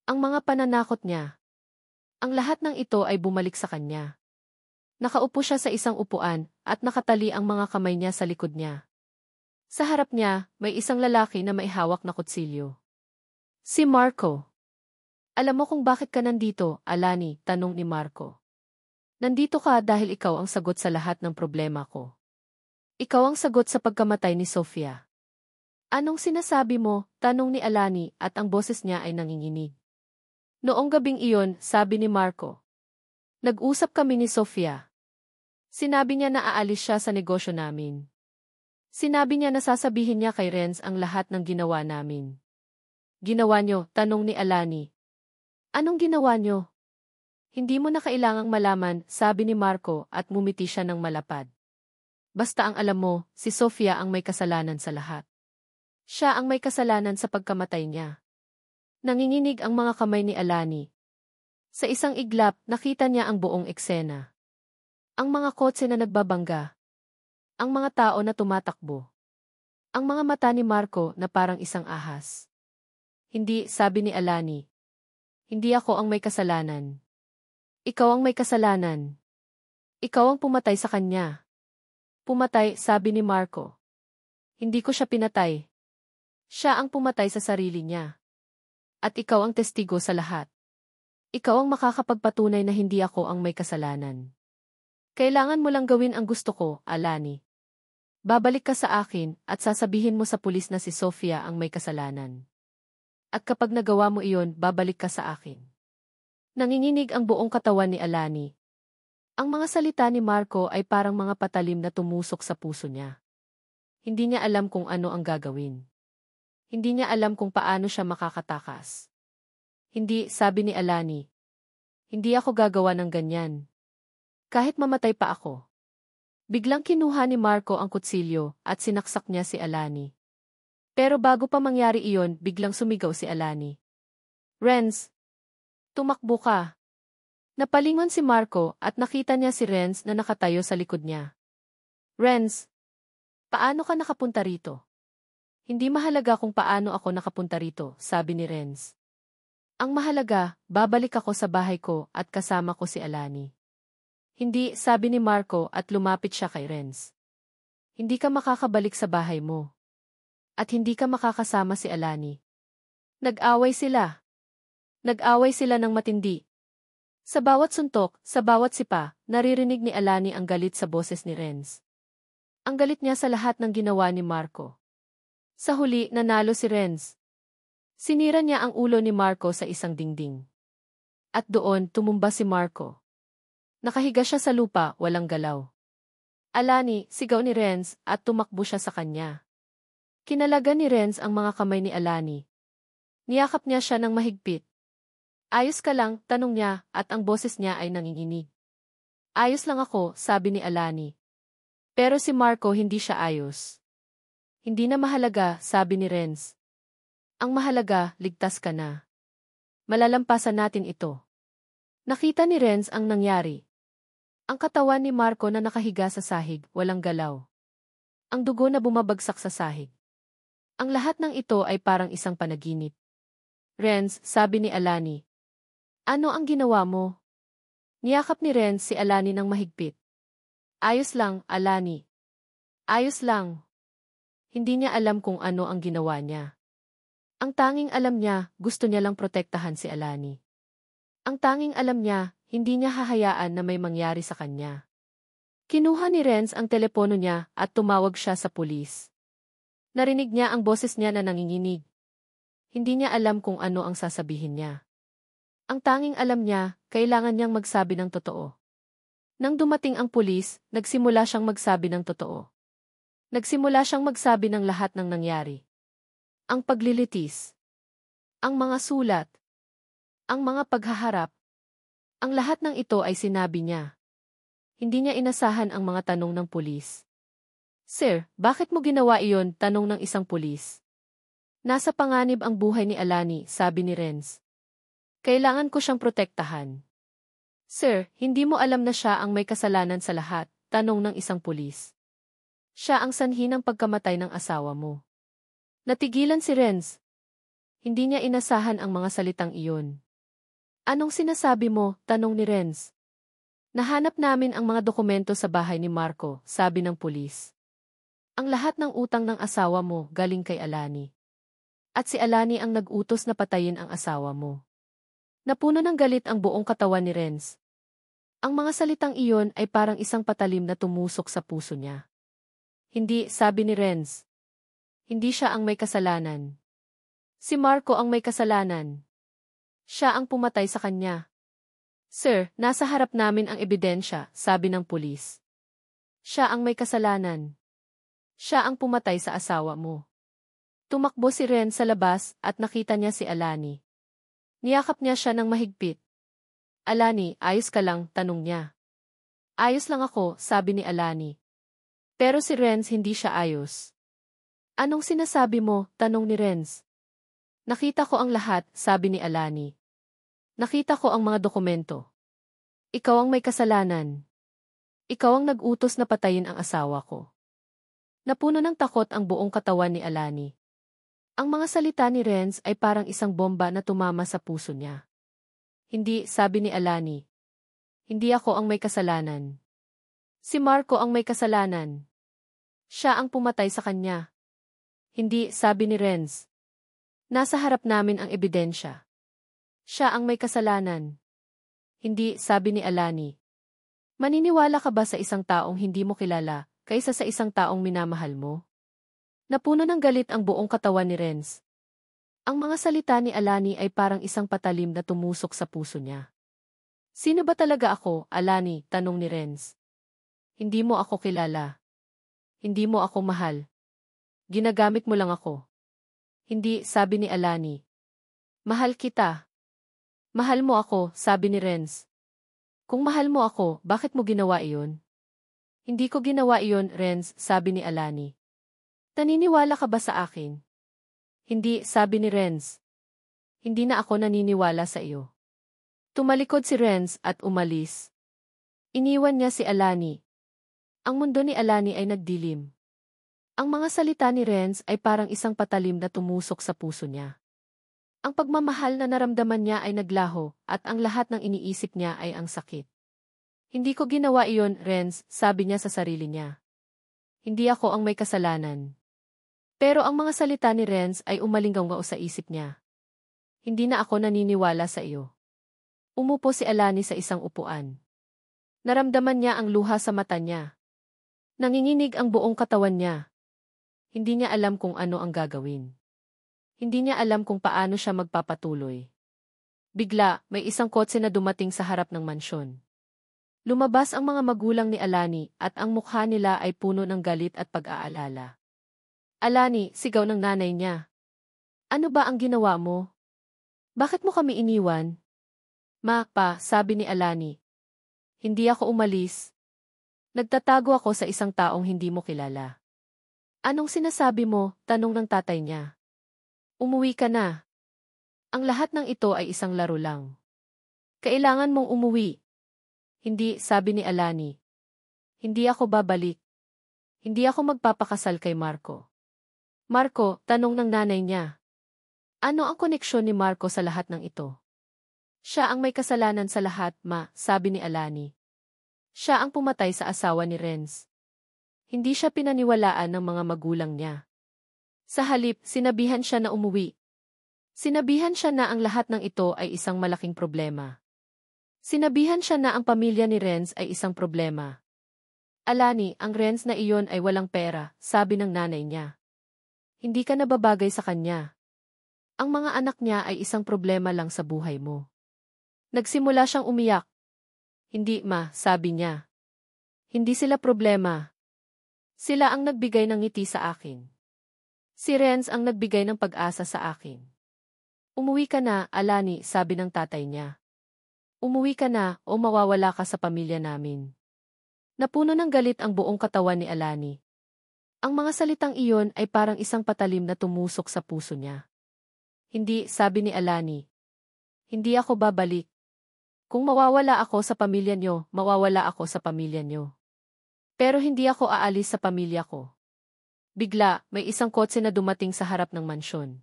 Ang mga pananakot niya. Ang lahat ng ito ay bumalik sa kanya. Nakaupo siya sa isang upuan at nakatali ang mga kamay niya sa likod niya. Sa harap niya, may isang lalaki na may hawak na kutsilyo. Si Marco. Alam mo kung bakit ka nandito, Alani, tanong ni Marco. Nandito ka dahil ikaw ang sagot sa lahat ng problema ko. Ikaw ang sagot sa pagkamatay ni Sofia. Anong sinasabi mo? Tanong ni Alani at ang boses niya ay nanginginig. Noong gabing iyon, sabi ni Marco. Nag-usap kami ni Sofia. Sinabi niya na aalis siya sa negosyo namin. Sinabi niya na sasabihin niya kay Renz ang lahat ng ginawa namin. Ginawa niyo? Tanong ni Alani. Anong ginawa niyo? Hindi mo na kailangang malaman, sabi ni Marco at mumiti siya ng malapad. Basta ang alam mo, si Sofia ang may kasalanan sa lahat. Siya ang may kasalanan sa pagkamatay niya. Nanginginig ang mga kamay ni Alani. Sa isang iglap, nakita niya ang buong eksena. Ang mga kotse na nagbabangga. Ang mga tao na tumatakbo. Ang mga mata ni Marco na parang isang ahas. Hindi, sabi ni Alani. Hindi ako ang may kasalanan. Ikaw ang may kasalanan. Ikaw ang pumatay sa kanya. Pumatay, sabi ni Marco. Hindi ko siya pinatay. Siya ang pumatay sa sarili niya. At ikaw ang testigo sa lahat. Ikaw ang makakapagpatunay na hindi ako ang may kasalanan. Kailangan mo lang gawin ang gusto ko, Alani. Babalik ka sa akin at sasabihin mo sa pulis na si Sofia ang may kasalanan. At kapag nagawa mo iyon, babalik ka sa akin. Nanginginig ang buong katawan ni Alani. Ang mga salita ni Marco ay parang mga patalim na tumusok sa puso niya. Hindi niya alam kung ano ang gagawin. Hindi niya alam kung paano siya makakatakas. Hindi, sabi ni Alani. Hindi ako gagawa ng ganyan. Kahit mamatay pa ako. Biglang kinuha ni Marco ang kutsilyo at sinaksak niya si Alani. Pero bago pa mangyari iyon, biglang sumigaw si Alani. Renz! Tumakbo ka! Napalingon si Marco at nakita niya si Renz na nakatayo sa likod niya. Renz! Paano ka nakapunta rito? Hindi mahalaga kung paano ako nakapunta rito, sabi ni Renz. Ang mahalaga, babalik ako sa bahay ko at kasama ko si Alani. Hindi, sabi ni Marco at lumapit siya kay Renz. Hindi ka makakabalik sa bahay mo. At hindi ka makakasama si Alani. Nag-away sila. Nag-away sila ng matindi. Sa bawat suntok, sa bawat sipa, naririnig ni Alani ang galit sa boses ni Renz. Ang galit niya sa lahat ng ginawa ni Marco. Sa huli, nanalo si Renz. Sinira niya ang ulo ni Marco sa isang dingding. At doon, tumumba si Marco. Nakahiga siya sa lupa, walang galaw. Alani, sigaw ni Renz at tumakbo siya sa kanya. Kinalagan ni Renz ang mga kamay ni Alani. Niyakap niya siya ng mahigpit. Ayos ka lang, tanong niya at ang boses niya ay nanginginig. Ayos lang ako, sabi ni Alani. Pero si Marco hindi siya ayos. Hindi na mahalaga, sabi ni Renz. Ang mahalaga, ligtas ka na. Malalampasan natin ito. Nakita ni Renz ang nangyari. Ang katawan ni Marco na nakahiga sa sahig, walang galaw. Ang dugo na bumabagsak sa sahig. Ang lahat ng ito ay parang isang panaginip. Renz, sabi ni Alani. Ano ang ginawa mo? Niyakap ni Renz si Alani ng mahigpit. Ayos lang, Alani. Ayos lang. Hindi niya alam kung ano ang ginawa niya. Ang tanging alam niya, gusto niya lang protektahan si Alani. Ang tanging alam niya, hindi niya hahayaan na may mangyari sa kanya. Kinuha ni Renz ang telepono niya at tumawag siya sa pulis. Narinig niya ang boses niya na nanginginig. Hindi niya alam kung ano ang sasabihin niya. Ang tanging alam niya, kailangan niyang magsabi ng totoo. Nang dumating ang pulis, nagsimula siyang magsabi ng totoo. Nagsimula siyang magsabi ng lahat ng nangyari. Ang paglilitis. Ang mga sulat. Ang mga paghaharap. Ang lahat ng ito ay sinabi niya. Hindi niya inasahan ang mga tanong ng pulis. Sir, bakit mo ginawa iyon? Tanong ng isang pulis. Nasa panganib ang buhay ni Alani, sabi ni Renz. Kailangan ko siyang protektahan. Sir, hindi mo alam na siya ang may kasalanan sa lahat, tanong ng isang pulis. Siya ang sanhi ng pagkamatay ng asawa mo. Natigilan si Renz. Hindi niya inasahan ang mga salitang iyon. Anong sinasabi mo? Tanong ni Renz. Nahanap namin ang mga dokumento sa bahay ni Marco, sabi ng pulis. Ang lahat ng utang ng asawa mo galing kay Alani. At si Alani ang nag-utos na patayin ang asawa mo. Napuno ng galit ang buong katawan ni Renz. Ang mga salitang iyon ay parang isang patalim na tumusok sa puso niya. Hindi, sabi ni Renz. Hindi siya ang may kasalanan. Si Marco ang may kasalanan. Siya ang pumatay sa kanya. Sir, nasa harap namin ang ebidensya, sabi ng pulis. Siya ang may kasalanan. Siya ang pumatay sa asawa mo. Tumakbo si Renz sa labas at nakita niya si Alani. Niyakap niya siya ng mahigpit. Alani, ayos ka lang? Tanong niya. Ayos lang ako, sabi ni Alani. Pero si Renz hindi siya ayos. Anong sinasabi mo? Tanong ni Renz. Nakita ko ang lahat, sabi ni Alani. Nakita ko ang mga dokumento. Ikaw ang may kasalanan. Ikaw ang nag-utos na patayin ang asawa ko. Napuno ng takot ang buong katawan ni Alani. Ang mga salita ni Renz ay parang isang bomba na tumama sa puso niya. Hindi, sabi ni Alani. Hindi ako ang may kasalanan. Si Marco ang may kasalanan. Siya ang pumatay sa kanya. Hindi, sabi ni Renz. Nasa harap namin ang ebidensya. Siya ang may kasalanan. Hindi, sabi ni Alani. Maniniwala ka ba sa isang taong hindi mo kilala kaysa sa isang taong minamahal mo? Napuno ng galit ang buong katawan ni Renz. Ang mga salita ni Alani ay parang isang patalim na tumusok sa puso niya. Sino ba talaga ako, Alani? Tanong ni Renz. Hindi mo ako kilala. Hindi mo ako mahal. Ginagamit mo lang ako. Hindi, sabi ni Alani. Mahal kita. Mahal mo ako, sabi ni Renz. Kung mahal mo ako, bakit mo ginawa iyon? Hindi ko ginawa iyon, Renz, sabi ni Alani. Naniniwala ka ba sa akin? Hindi, sabi ni Renz. Hindi na ako naniniwala sa iyo. Tumalikod si Renz at umalis. Iniwan niya si Alani. Ang mundo ni Alani ay nagdilim. Ang mga salita ni Renz ay parang isang patalim na tumusok sa puso niya. Ang pagmamahal na naramdaman niya ay naglaho at ang lahat ng iniisip niya ay ang sakit. Hindi ko ginawa iyon, Renz, sabi niya sa sarili niya. Hindi ako ang may kasalanan. Pero ang mga salita ni Renz ay umalinggaw sa isip niya. Hindi na ako naniniwala sa iyo. Umupo si Alani sa isang upuan. Naramdaman niya ang luha sa mata niya. Nanginginig ang buong katawan niya. Hindi niya alam kung ano ang gagawin. Hindi niya alam kung paano siya magpapatuloy. Bigla, may isang kotse na dumating sa harap ng mansyon. Lumabas ang mga magulang ni Alani at ang mukha nila ay puno ng galit at pag-aalala. Alani, sigaw ng nanay niya. Ano ba ang ginawa mo? Bakit mo kami iniwan? Ma, pa, sabi ni Alani. Hindi ako umalis. Nagtatago ako sa isang taong hindi mo kilala. Anong sinasabi mo? Tanong ng tatay niya. Umuwi ka na. Ang lahat ng ito ay isang laro lang. Kailangan mong umuwi. Hindi, sabi ni Alani. Hindi ako babalik. Hindi ako magpapakasal kay Marco. Marco, tanong ng nanay niya. Ano ang koneksyon ni Marco sa lahat ng ito? Siya ang may kasalanan sa lahat, ma, sabi ni Alani. Siya ang pumatay sa asawa ni Renz. Hindi siya pinaniwalaan ng mga magulang niya. Sa halip, sinabihan siya na umuwi. Sinabihan siya na ang lahat ng ito ay isang malaking problema. Sinabihan siya na ang pamilya ni Renz ay isang problema. Alani, ang Renz na iyon ay walang pera, sabi ng nanay niya. Hindi ka nababagay sa kanya. Ang mga anak niya ay isang problema lang sa buhay mo. Nagsimula siyang umiyak. Hindi, ma, sabi niya. Hindi sila problema. Sila ang nagbigay ng ngiti sa akin. Si Renz ang nagbigay ng pag-asa sa akin. Umuwi ka na, Alani, sabi ng tatay niya. Umuwi ka na o mawawala ka sa pamilya namin. Napuno ng galit ang buong katawan ni Alani. Ang mga salitang iyon ay parang isang patalim na tumusok sa puso niya. Hindi, sabi ni Alani. Hindi ako babalik. Kung mawawala ako sa pamilya niyo, mawawala ako sa pamilya niyo. Pero hindi ako aalis sa pamilya ko. Bigla, may isang kotse na dumating sa harap ng mansyon.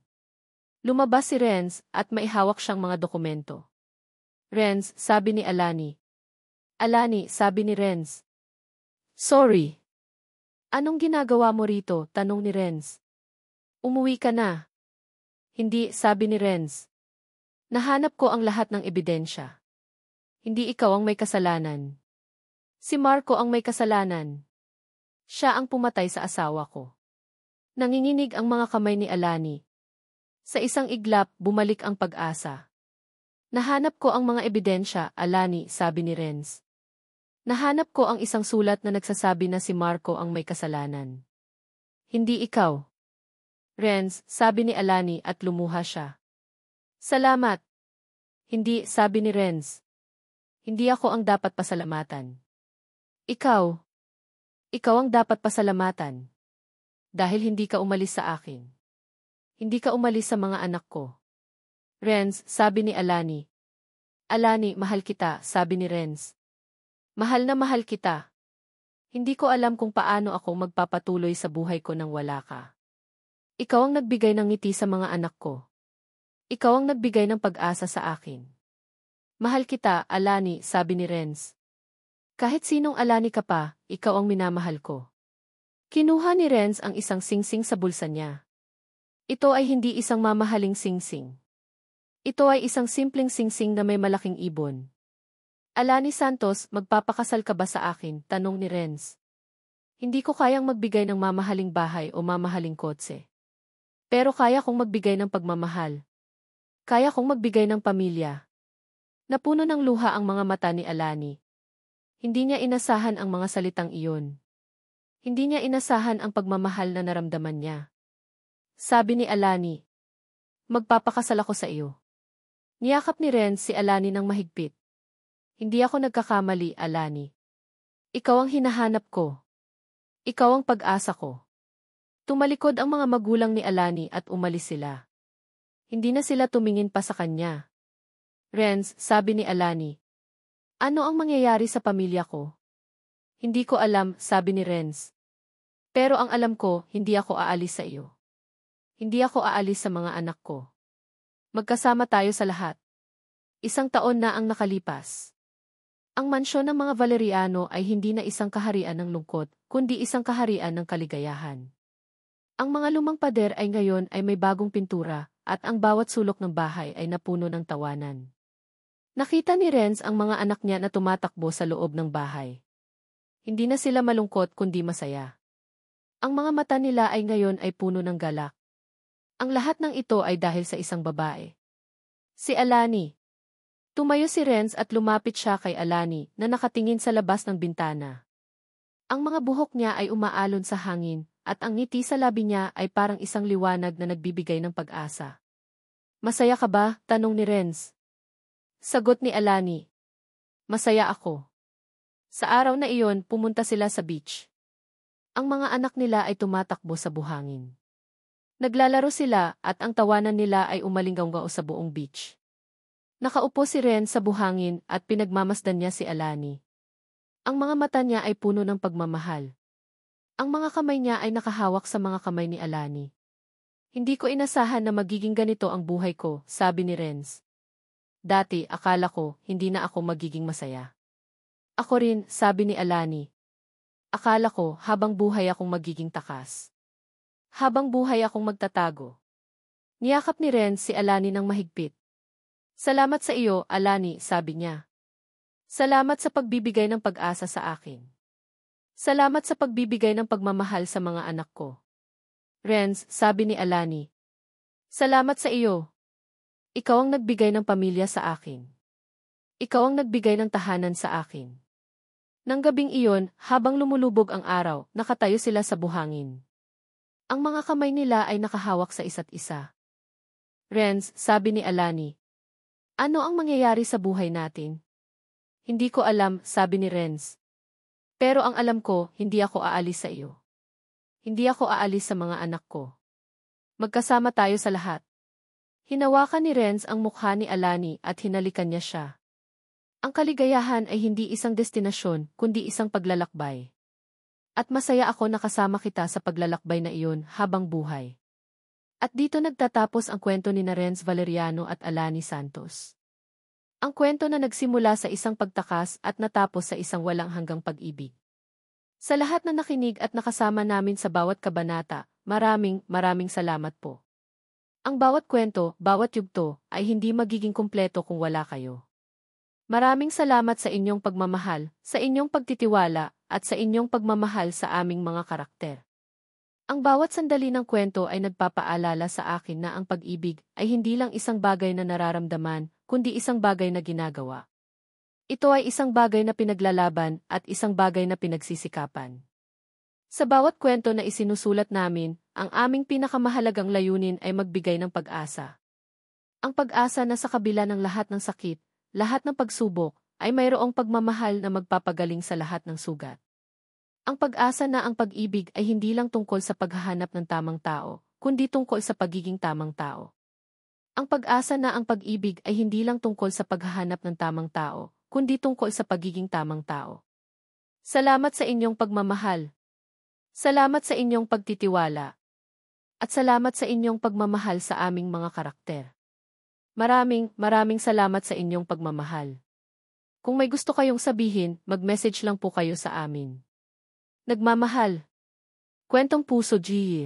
Lumabas si Renz at may hawak siyang mga dokumento. Renz, sabi ni Alani. Alani, sabi ni Renz. Sorry. Anong ginagawa mo rito? Tanong ni Renz. Umuwi ka na. Hindi, sabi ni Renz. Nahanap ko ang lahat ng ebidensya. Hindi ikaw ang may kasalanan. Si Marco ang may kasalanan. Siya ang pumatay sa asawa ko. Nanginginig ang mga kamay ni Alani. Sa isang iglap, bumalik ang pag-asa. Nahanap ko ang mga ebidensya, Alani, sabi ni Renz. Nahanap ko ang isang sulat na nagsasabi na si Marco ang may kasalanan. Hindi ikaw. Renz, sabi ni Alani at lumuha siya. Salamat. Hindi, sabi ni Renz. Hindi ako ang dapat pasalamatan. Ikaw. Ikaw ang dapat pasalamatan. Dahil hindi ka umalis sa akin. Hindi ka umalis sa mga anak ko. Renz, sabi ni Alani. Alani, mahal kita, sabi ni Renz. Mahal na mahal kita. Hindi ko alam kung paano ako magpapatuloy sa buhay ko nang wala ka. Ikaw ang nagbigay ng ngiti sa mga anak ko. Ikaw ang nagbigay ng pag-asa sa akin. Mahal kita, Alani, sabi ni Renz. Kahit sinong Alani ka pa, ikaw ang minamahal ko. Kinuha ni Renz ang isang singsing sa bulsa niya. Ito ay hindi isang mamahaling singsing. Ito ay isang simpleng singsing na may malaking ibon. Alani Santos, magpapakasal ka ba sa akin? Tanong ni Renz. Hindi ko kayang magbigay ng mamahaling bahay o mamahaling kotse. Pero kaya kong magbigay ng pagmamahal. Kaya kong magbigay ng pamilya. Napuno ng luha ang mga mata ni Alani. Hindi niya inasahan ang mga salitang iyon. Hindi niya inasahan ang pagmamahal na naramdaman niya. Sabi ni Alani, "Magpapakasal ako sa iyo." Niyakap ni Renz si Alani ng mahigpit. "Hindi ako nagkakamali, Alani. Ikaw ang hinahanap ko. Ikaw ang pag-asa ko." Tumalikod ang mga magulang ni Alani at umalis sila. Hindi na sila tumingin pa sa kanya. "Renz," sabi ni Alani, "ano ang mangyayari sa pamilya ko?" "Hindi ko alam," sabi ni Renz. "Pero ang alam ko, hindi ako aalis sa iyo. Hindi ako aalis sa mga anak ko. Magkasama tayo sa lahat." 1 taon na ang nakalipas. Ang mansyon ng mga Valeriano ay hindi na isang kaharian ng lungkot, kundi isang kaharian ng kaligayahan. Ang mga lumang pader ay ngayon ay may bagong pintura, at ang bawat sulok ng bahay ay napuno ng tawanan. Nakita ni Renz ang mga anak niya na tumatakbo sa loob ng bahay. Hindi na sila malungkot kundi masaya. Ang mga mata nila ay ngayon ay puno ng galak. Ang lahat ng ito ay dahil sa isang babae. Si Alani. Tumayo si Renz at lumapit siya kay Alani na nakatingin sa labas ng bintana. Ang mga buhok niya ay umaalon sa hangin, at ang ngiti sa labi niya ay parang isang liwanag na nagbibigay ng pag-asa. "Masaya ka ba?" tanong ni Renz. Sagot ni Alani. "Masaya ako." Sa araw na iyon, pumunta sila sa beach. Ang mga anak nila ay tumatakbo sa buhangin. Naglalaro sila at ang tawanan nila ay umalinggaw sa buong beach. Nakaupo si Renz sa buhangin at pinagmamasdan niya si Alani. Ang mga mata niya ay puno ng pagmamahal. Ang mga kamay niya ay nakahawak sa mga kamay ni Alani. "Hindi ko inasahan na magiging ganito ang buhay ko," sabi ni Renz. "Dati, akala ko, hindi na ako magiging masaya." "Ako rin," sabi ni Alani. "Akala ko, habang buhay akong magiging takas. Habang buhay akong magtatago." Niyakap ni Renz si Alani ng mahigpit. "Salamat sa iyo, Alani," sabi niya. "Salamat sa pagbibigay ng pag-asa sa akin. Salamat sa pagbibigay ng pagmamahal sa mga anak ko." "Renz," sabi ni Alani. "Salamat sa iyo. Ikaw ang nagbigay ng pamilya sa akin. Ikaw ang nagbigay ng tahanan sa akin." Nang gabing iyon, habang lumulubog ang araw, nakatayo sila sa buhangin. Ang mga kamay nila ay nakahawak sa isa't isa. "Renz," sabi ni Alani. "Ano ang mangyayari sa buhay natin?" "Hindi ko alam," sabi ni Renz. "Pero ang alam ko, hindi ako aalis sa iyo. Hindi ako aalis sa mga anak ko. Magkasama tayo sa lahat." Hinawakan ni Renz ang mukha ni Alani at hinalikan niya siya. Ang kaligayahan ay hindi isang destinasyon, kundi isang paglalakbay. At masaya ako na kasama kita sa paglalakbay na iyon habang buhay. At dito nagtatapos ang kwento ni Renz Valeriano at Alani Santos. Ang kwento na nagsimula sa isang pagtakas at natapos sa isang walang hanggang pag-ibig. Sa lahat na nakinig at nakasama namin sa bawat kabanata, maraming salamat po. Ang bawat kwento, bawat yugto, ay hindi magiging kumpleto kung wala kayo. Maraming salamat sa inyong pagmamahal, sa inyong pagtitiwala, at sa inyong pagmamahal sa aming mga karakter. Ang bawat sandali ng kwento ay nagpapaalala sa akin na ang pag-ibig ay hindi lang isang bagay na nararamdaman, kundi isang bagay na ginagawa. Ito ay isang bagay na pinaglalaban at isang bagay na pinagsisikapan. Sa bawat kwento na isinusulat namin, ang aming pinakamahalagang layunin ay magbigay ng pag-asa. Ang pag-asa na sa kabila ng lahat ng sakit, lahat ng pagsubok, ay mayroong pagmamahal na magpapagaling sa lahat ng sugat. Ang pag-asa na ang pag-ibig ay hindi lang tungkol sa paghahanap ng tamang tao, kundi tungkol sa pagiging tamang tao. Ang pag-asa na ang pag-ibig ay hindi lang tungkol sa paghahanap ng tamang tao, kundi tungkol sa pagiging tamang tao. Salamat sa inyong pagmamahal. Salamat sa inyong pagtitiwala. At salamat sa inyong pagmamahal sa aming mga karakter. Maraming salamat sa inyong pagmamahal. Kung may gusto kayong sabihin, mag-message lang po kayo sa amin. Nagmamahal. Kwentong Puso G.